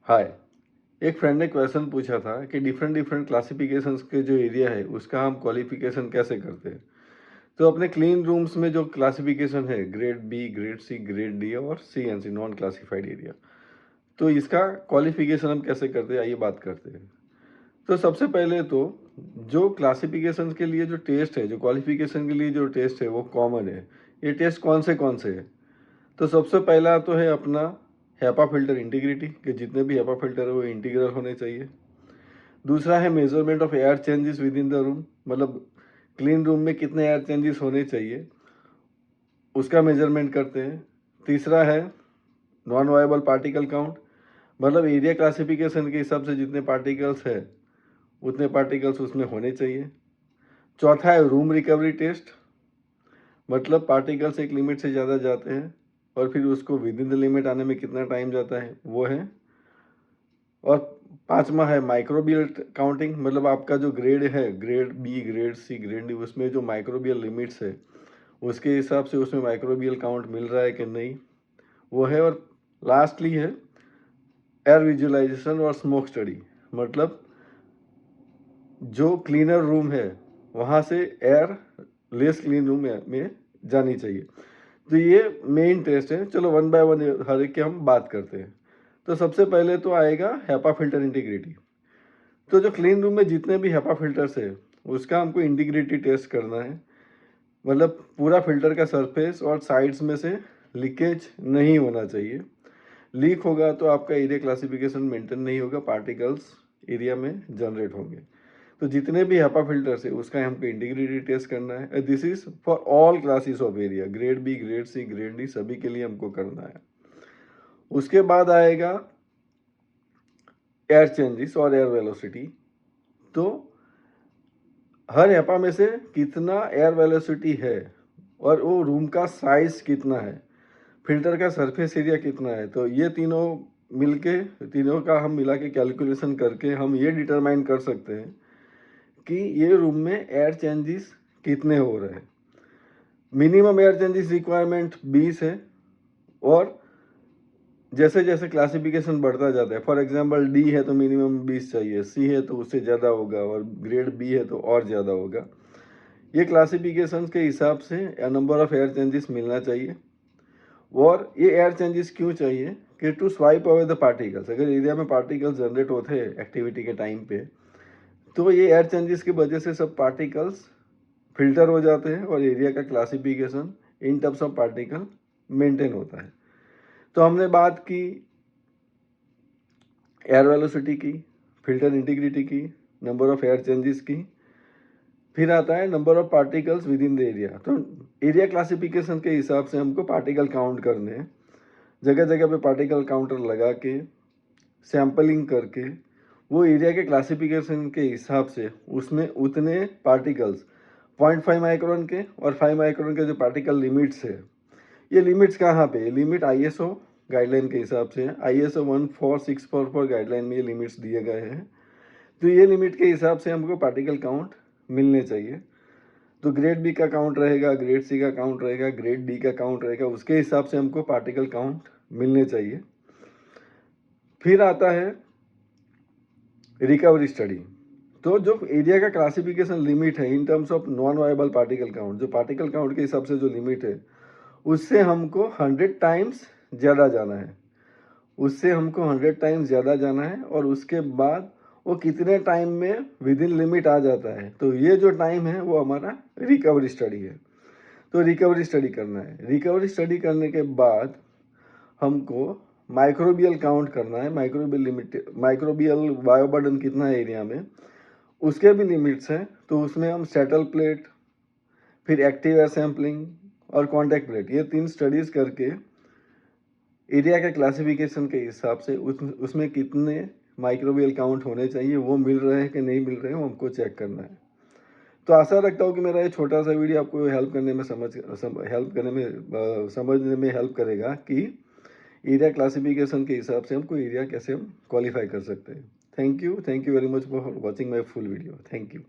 हाय। एक फ्रेंड ने क्वेश्चन पूछा था कि डिफरेंट डिफरेंट क्लासिफिकेशंस के जो एरिया है उसका हम क्वालिफिकेशन कैसे करते हैं। तो अपने क्लीन रूम्स में जो क्लासिफिकेशन है grade B, grade C, grade D और C N C, non classified area, तो इसका क्वालिफिकेशन हम कैसे करते हैं, आइए बात करते हैं। तो सबसे पहले तो जो क्लासिफिकेशन के लिए जो टेस्ट है, जो क्वालिफिकेशन के लिए जो टेस्ट है वो कॉमन है। ये टेस्ट कौन से है? तो सबसे पहला तो है अपना हैपा फिल्टर इंटीग्रिटी, कि जितने भी हैपा फिल्टर है वो इंटीग्रल होने चाहिए। दूसरा है measurement of air changes with in the room, मतलब क्लीन रूम में कितने एयर चेंजेस होने चाहिए उसका मेजरमेंट करते हैं। तीसरा है नॉन वायबल पार्टिकल काउंट, मतलब एरिया क्लासिफिकेशन के हिसाब से जितने पार्टिकल्स है उतने पार्टिकल्स उसमें होने चाहिए। चौथा है रूम रिकवरी टेस्ट, मतलब पार्टिकल्स एक लिमिट से ज़्यादा जाते हैं और फिर उसको विद इन द लिमिट आने में कितना टाइम जाता है वो है। और पांचवा है माइक्रोबियल काउंटिंग, मतलब आपका जो ग्रेड है, grade B, grade C, grade D, उसमें जो माइक्रोबियल लिमिट्स है उसके हिसाब से उसमें माइक्रोबियल काउंट मिल रहा है कि नहीं, वो है। और लास्टली है एयर विजुअलाइजेशन और स्मोक स्टडी, मतलब जो क्लीनर रूम है वहाँ से एयर लेस क्लीन रूम में जानी चाहिए। तो ये मेन टेस्ट है। चलो वन बाय वन हर एक की हम बात करते हैं। तो सबसे पहले तो आएगा हैपा फिल्टर इंटीग्रिटी। तो जो क्लीन रूम में जितने भी हैपा फिल्टर्स है उसका हमको इंटीग्रिटी टेस्ट करना है, मतलब पूरा फिल्टर का सरफेस और साइड्स में से लीकेज नहीं होना चाहिए। लीक होगा तो आपका एरिया क्लासिफिकेशन मेंटेन नहीं होगा, पार्टिकल्स एरिया में जनरेट होंगे। तो जितने भी हैपा फिल्टर्स है उसका हमको इंटीग्रिटी टेस्ट करना है। This is for all classes of area, grade B, grade C, grade D, सभी के लिए हमको करना है। उसके बाद आएगा एयर चेंजेस और एयर वेलोसिटी। तो हर हैपा में से कितना एयर वेलोसिटी है और वो रूम का साइज कितना है, फिल्टर का सरफेस एरिया कितना है, तो ये तीनों मिलके, तीनों का हम मिला के कैलकुलेशन करके हम ये डिटरमाइन कर सकते हैं कि ये रूम में एयर चेंजेस कितने हो रहे हैं। मिनिमम एयर चेंजेस रिक्वायरमेंट 20 है और जैसे जैसे क्लासिफिकेशन बढ़ता जाता है, फॉर एग्जांपल डी है तो मिनिमम 20 चाहिए, सी है तो उससे ज़्यादा होगा और ग्रेड बी है तो और ज़्यादा होगा। ये क्लासिफिकेशन के हिसाब से नंबर ऑफ एयर चेंजेस मिलना चाहिए। और ये एयर चेंजेस क्यों चाहिए कि to swipe away the particles, अगर एरिया में पार्टिकल्स जनरेट होते हैं एक्टिविटी के टाइम पे तो ये एयर चेंजेस की वजह से सब पार्टिकल्स फिल्टर हो जाते हैं और एरिया का classification in terms of particle maintain होता है। तो हमने बात की एयर वेलोसिटी की, फिल्टर इंटीग्रिटी की, नंबर ऑफ एयर चेंजेस की, फिर आता है number of particles with in the area. तो एरिया क्लासिफिकेशन के हिसाब से हमको पार्टिकल काउंट करने हैं, जगह जगह पे पार्टिकल काउंटर लगा के सैम्पलिंग करके वो एरिया के क्लासिफिकेशन के हिसाब से उसमें उतने पार्टिकल्स 0.5 माइक्रोन के और 5 माइक्रोन के जो पार्टिकल लिमिट्स है, ये लिमिट्स कहाँ पे, लिमिट आईएसओ गाइडलाइन के हिसाब से है। आईएसओ 14644 गाइडलाइन में ये लिमिट्स दिए गए हैं। तो ये लिमिट के हिसाब से हमको पार्टिकल काउंट मिलने चाहिए। तो ग्रेड बी का काउंट रहेगा, ग्रेड सी का काउंट रहेगा, ग्रेड डी का काउंट रहेगा, उसके हिसाब से हमको पार्टिकल काउंट मिलने चाहिए। फिर आता है रिकवरी स्टडी। तो जो एरिया का क्लासिफिकेशन लिमिट है in terms of non viable particle count, जो पार्टिकल काउंट के हिसाब से जो लिमिट है उससे हमको 100 टाइम्स ज़्यादा जाना है, उससे हमको 100 टाइम्स ज़्यादा जाना है। और उसके बाद वो कितने टाइम में विद इन लिमिट आ जाता है, तो ये जो टाइम है वो हमारा रिकवरी स्टडी है। तो रिकवरी स्टडी करना है। रिकवरी स्टडी करने के बाद हमको माइक्रोबियल काउंट करना है, माइक्रोबियल लिमिट, माइक्रोबियल बायोबर्डन कितना है एरिया में, उसके भी लिमिट्स हैं। तो उसमें हम सेटल प्लेट, फिर एक्टिव एयर सैम्पलिंग और कॉन्टैक्ट प्लेट, ये 3 स्टडीज़ करके एरिया के क्लासिफिकेशन के हिसाब से उसमें कितने माइक्रोबियल काउंट होने चाहिए, वो मिल रहे हैं कि नहीं मिल रहे हैं, वो हमको चेक करना है। तो आशा रखता हूँ कि मेरा ये छोटा सा वीडियो आपको हेल्प करने में समझने में हेल्प करेगा कि एरिया क्लासिफिकेशन के हिसाब से हमको एरिया कैसे हम क्वालिफाई कर सकते हैं। Thank you very much for watching my full video. Thank you.